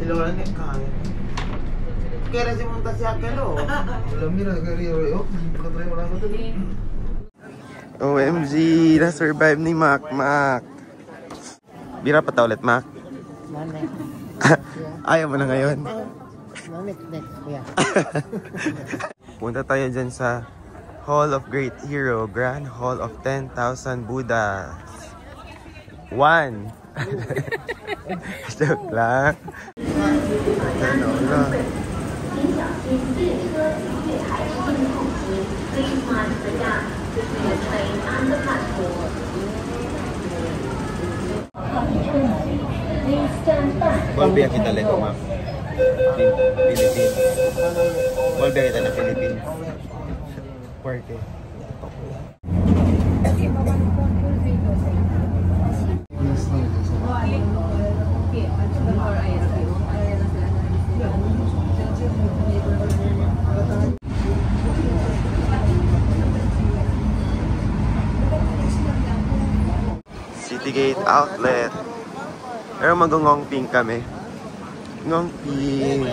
Lola ni kaya. Kaya si monta si Akelo. Wala mira kaya yo. Katry mo lang ko to. OMG, na-survive ni Mac. Bira pa ta ulit, Mac. Ayaw mo na ngayon. Punta tayo dyan sa Hall of Great Hero, Grand Hall of 10,000 Buddhas. 1. Joke lang. Volve kita leko, Ma'am. Philippines. Volve kita na Philippines. Puerto. Citygate Outlet. Pero mag-ngongping kami. Ngongping.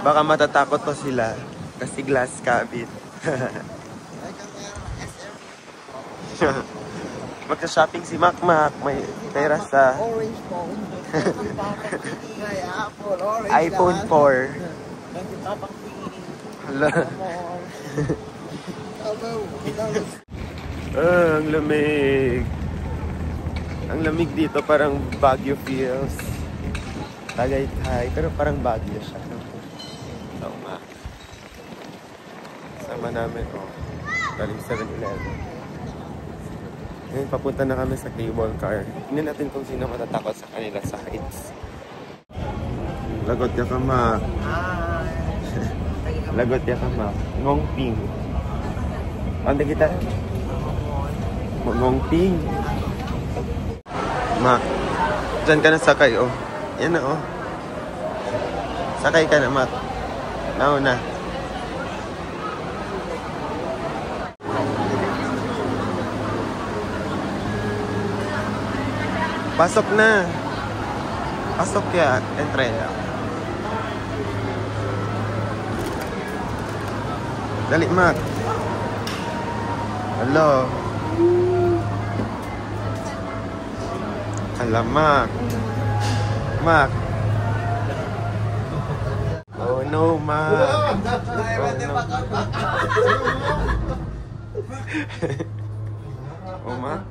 Baka matatakot to sila. Kasi glass cabin. Magsa-shopping si Mac. May pera sa iPhone 4. Hala. Ang lamig. Ang lamig dito, parang Baguio feels. Tagaytay, pero parang Baguio siya. Oo nga. Sama namin, galing 7-Eleven. Ngayon, papunta na kami sa cable car. Tingnan natin kung sino matatakot sa kanila sa heights. Lagot ya ka, Ma. Lagot ya ka, Ma. Ngongping. Pande kita? Ngongping. Ma, dyan ka na sakay, Yan na, Sakay ka na, Ma. Nauna. Pasok na. Pasok ya, entrega. Dali, Mac. Hello. Alam, Mac. Mac. Oh no, Mac. Oh, Mac.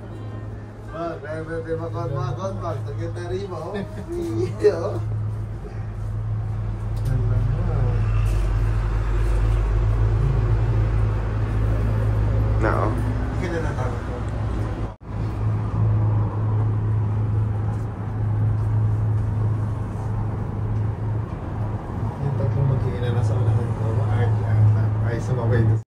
Bebe makon, secretary mo. Iyo. No. Kaya na tawag ko. Yung tatlong mag-iina na sa unahan ko, ay sumabay doon.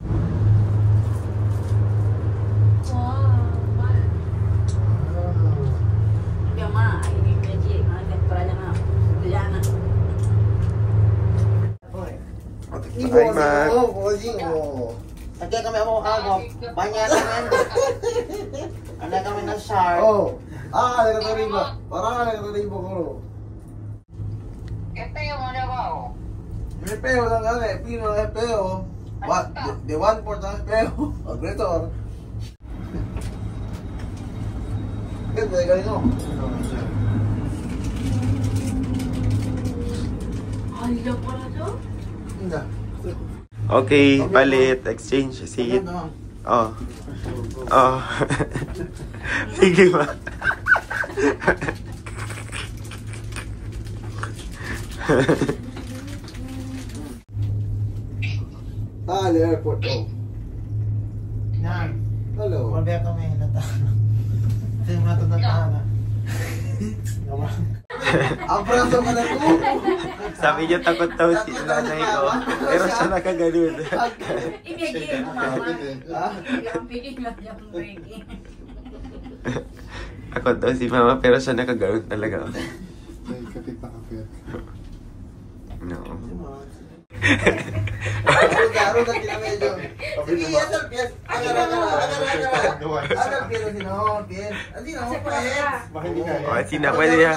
Hi, Mac. Lagi kami banyak kan. Ada kami na shark. Nagkatariba. Parang nagkatariba ko. Epeo mo na ba? Epeo lang ano Pino epeo. What? The 1/4 ng epeo. Agretor. Ito ay ganito. Hala pala to? Hindi. Okay, palit, exchange seat. Sige, Ma. Tali airport. Nan. Hello. Volve kami natana. Sige matatana. Abrazo ka na ko. Sabi niya takot daw si nanay ko. Pero siya nakaganon. Ibigay mo, Mama. Yung pigil lang yung breaking. Takot daw si Mama pero siya nakaganon talaga. Ay, kapit na kapit. No. Garo na medyo. Sige, asal pies. Agar. Oh, Asin na, pwede niya.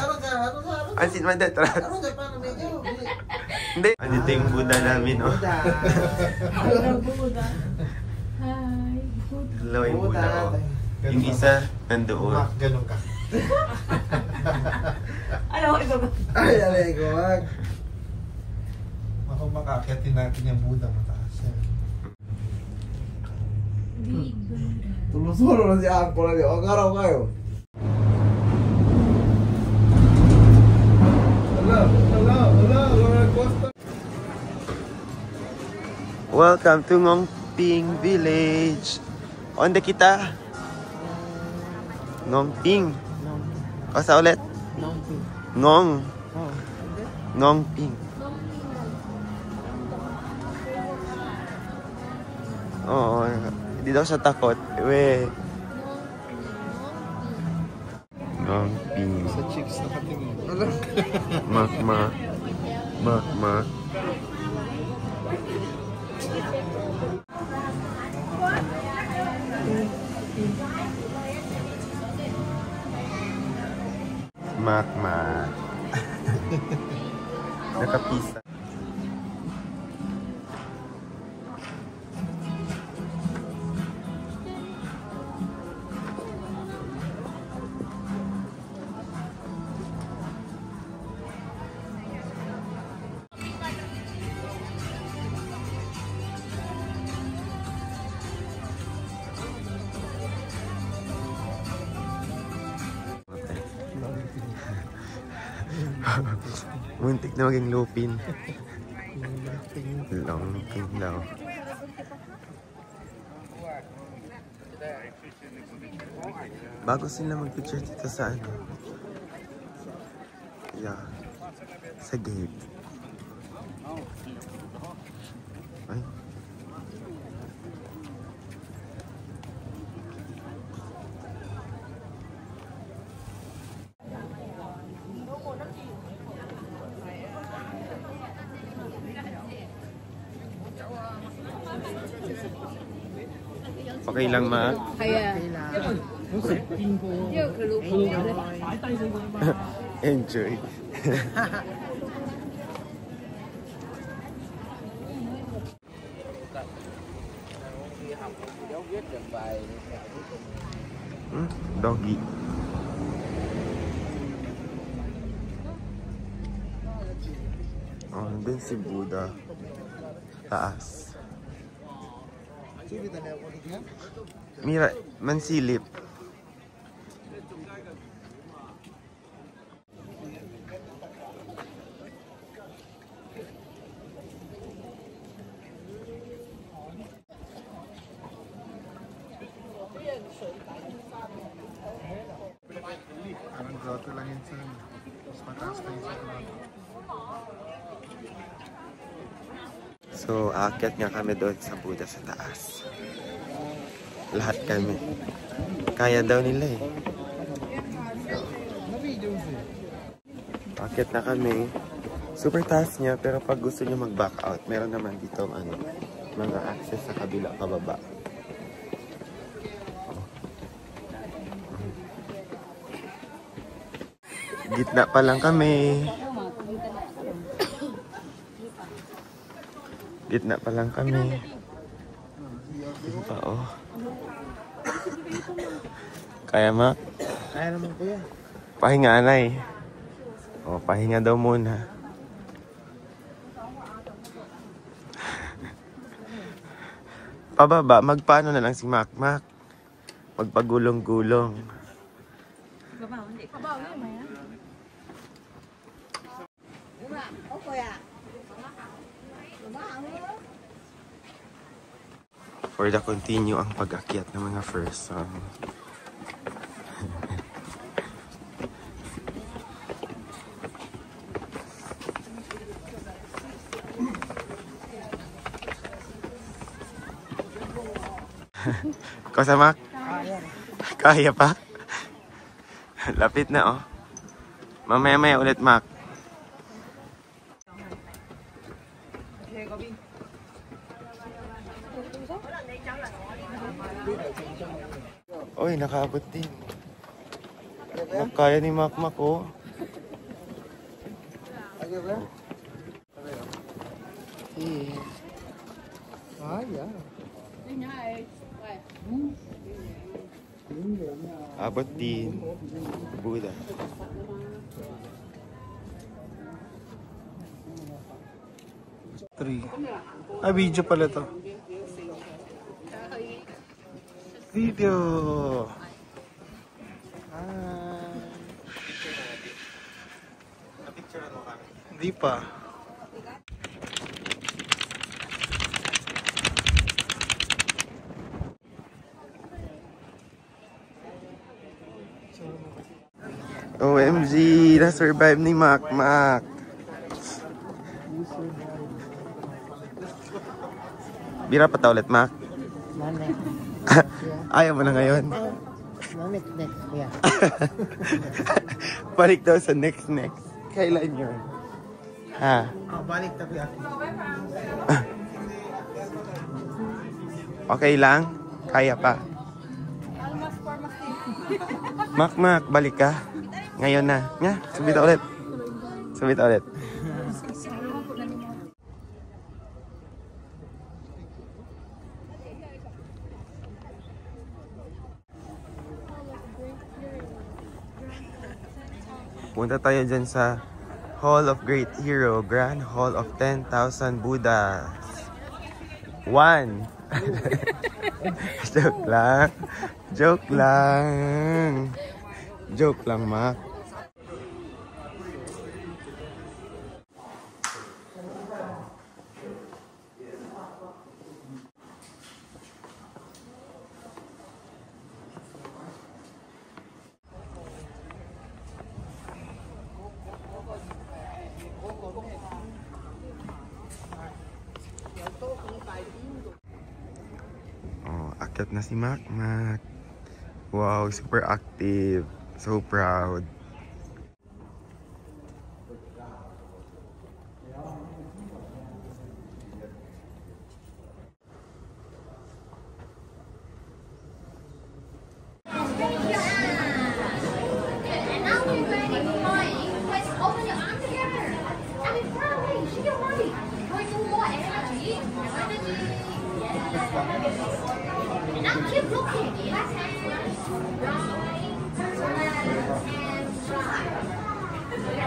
Asin man dito. Hindi. Andito yung Buddha namin, oh. Hello, Buddha. Hi. Hello, yung Buddha, oh. Yung isa, nandoon. Ganun ka. Ano, ikaw ba? Ay, alay ko, Mac. Ako makakyatin natin yung Buddha mataas yan. Big Buddha. Tulusuro na si Angko na niyo. Ang araw kayo. Welcome to Ngongping Village. Onde kita? Ngongping. Kasa ulit? Ngong. Ngongping. Oo, hindi daw siya takot. We. Ngongping. Sa chicks nakatingin. Makma. Makma. Makma. Nakapisa. Muntik na maging lupin. Longping daw. Bago sila mag-picture dito sa ano. Yeah. Sa gate. Ay. Okay lang, Ma. Kaya. Enjoy. Doggy. Oh, nandun si Buddha. Taas. Mira, mansilip. Parang grotto lang yun sa mas mataas na yun sa grotto. So, aakyat nga kami doon sa Buddha sa taas. Lahat kami. Kaya daw nila eh. So, aakyat na kami. Super taas niya, pero pag gusto niyo mag-back out, meron naman dito ano, mga access sa kabila pababa. Gitna pa lang kami. Gitna pa lang kami. Ano pa, oh. Kaya, Ma? Kaya naman kuya. Pahinga, Anay. Oh, pahinga daw muna. Pababa, magpaano na lang si Mac. Magpagulong-gulong. For the continue ang pag-akyat ng mga first song. Kasama? Kaya pa? Lapit na, oh. Mamaya-maya ulit, Mac. Oy, nakaabot din. Kaya ni Mac, oh. Ah, yeah. Abot din. Buddha. Three. Ah, video pala to. Video. Hindi pa. OMG, na-survive ni Mac. Bira pa ta ulit, Mac. Ayaw mo na ngayon. Next, yeah. Balik daw sa next. Kailan yun? Ha? Balik tabi ako. Okay lang? Kaya pa? Mac, balik ka. Ngayon na. Nga, subita ulit. Punta tayo dyan sa Hall of Great Hero, Grand Hall of 10,000 Buddhas. 1. Joke lang, Mac. Akyat na si Mac. Wow, super active. So proud. Now keep looking. Right, and try.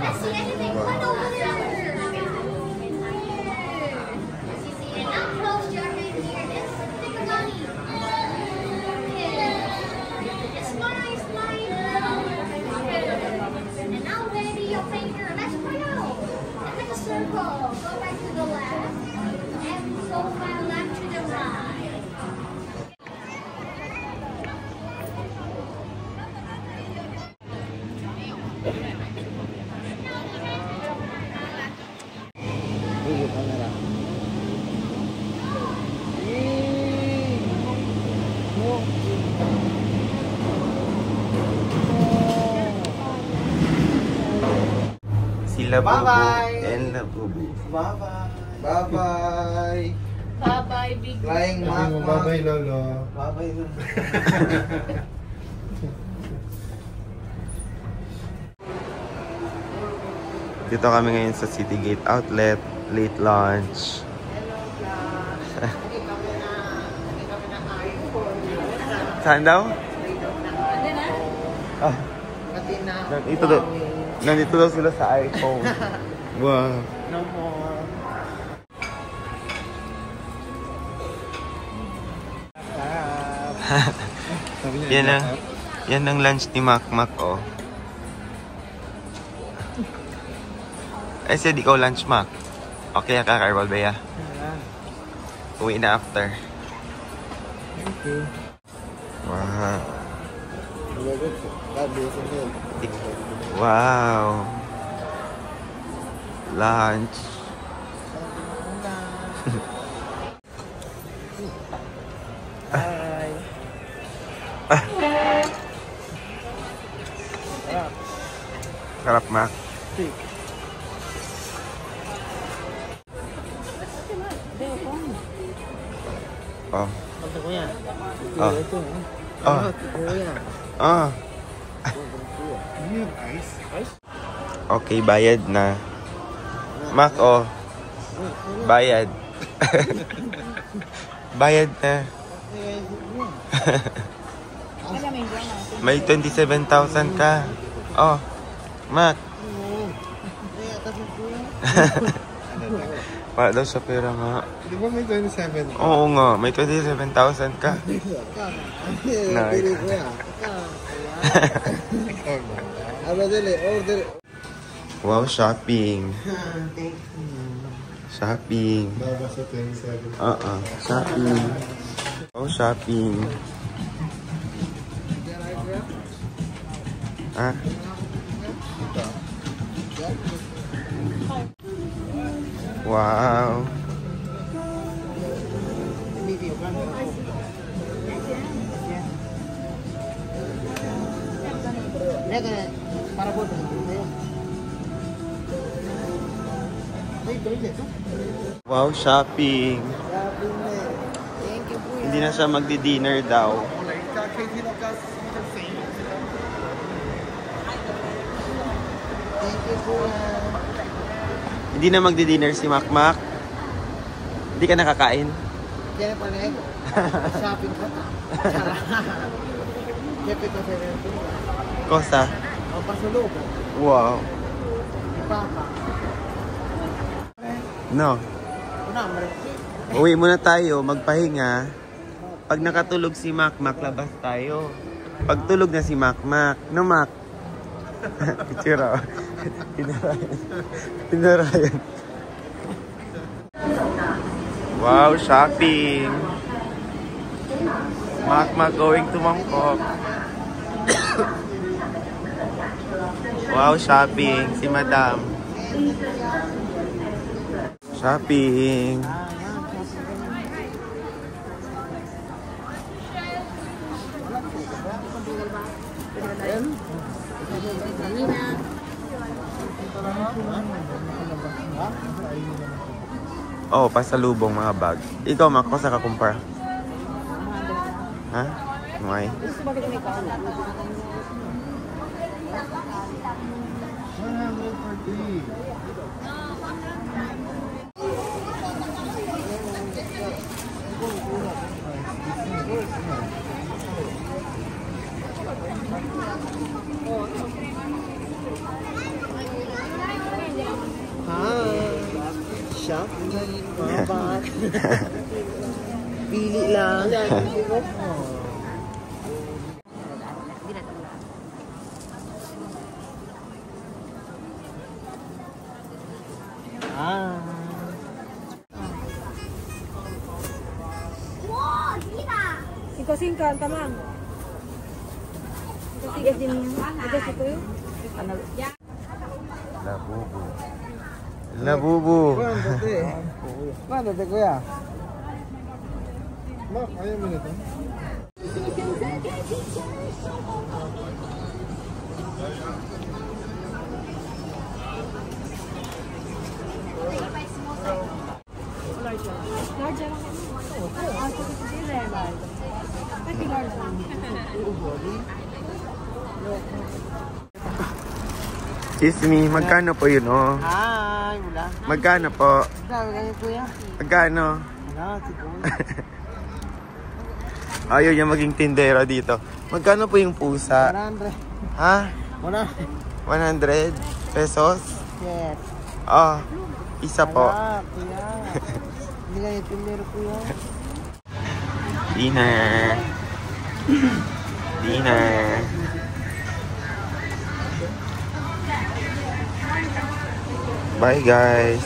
Let's see anything fun over there. Yes, you see. And now close your hand here. Let's think about it. Smile. And now ready your finger. Let's bring out. And make a circle. Go back to the left. And go by left to the right. Sila Bubu Bye-bye. and Labubu. Bye-bye. Bye-bye, big Flying Mac. Bye-bye, Lolo. Bye-bye. Dito kami ngayon sa City Gate Outlet, late lunch. Saan daw? Ah, nandito daw sila sa iPhone. Wow. No more. Yan ang lunch ni Mac, oh. I said ikaw lunch, Mac. Okay ka, Carval Bea? Uwi na after. Thank you. Wow. Wow. Lunch. Bye. Sarap, Mac. Oh. Oh. Oh. Ice? Okay, bayad na. Mac, oh. Bayad. Bayad na. May 27,000 ka. Oh, Mac. Wala daw siya pera nga. Di ba may 27? Oo nga, may 27,000 ka. Wow, shopping. Shopping. Baba sa 27. Shopping. Oh, shopping. Ah. Wow. Para po. Wow, shopping. Hindi na siya magdi-dinner daw. Hindi na magdi-dinner si Makmak. Hindi ka nakakain? Hindi na pala eh. Shopping ko. Kepe ko sa rin. Kosa? O, pasulog. Wow. Papa. No. Una, maraming. Uwi muna tayo, magpahinga. Pag nakatulog si Makmak, labas tayo. Pag tulog na si Makmak, no Mak? Picture. Pinarayan. Wow, shopping. Makmak going to Mangkok. Wow, shopping. Si Madam. Shopping. Oh, pasalubong mga bag. Ikaw, Mak, sa kakumpara? Ha? May? 140. Shopping. Mga bag. Pili lang. Ikaw singkan, tamang. Ikaw din niya. Ikaw si Kuya. Labubu. Labubu. Mana te kuya? Mak, ayaw mo nito? Excuse me, magkano po yun, oh? Ay, wala. Magkano po? Dami kayo kuya. Magkano? Wala, siguro. Ayaw niya maging tindero dito. Magkano po yung pusa? 100. Ha? 100. 100 pesos? Yes. Oh, isa po. Wala, kuya. Hindi kayo tindero kuya. Dinner. Dinner. Bye guys.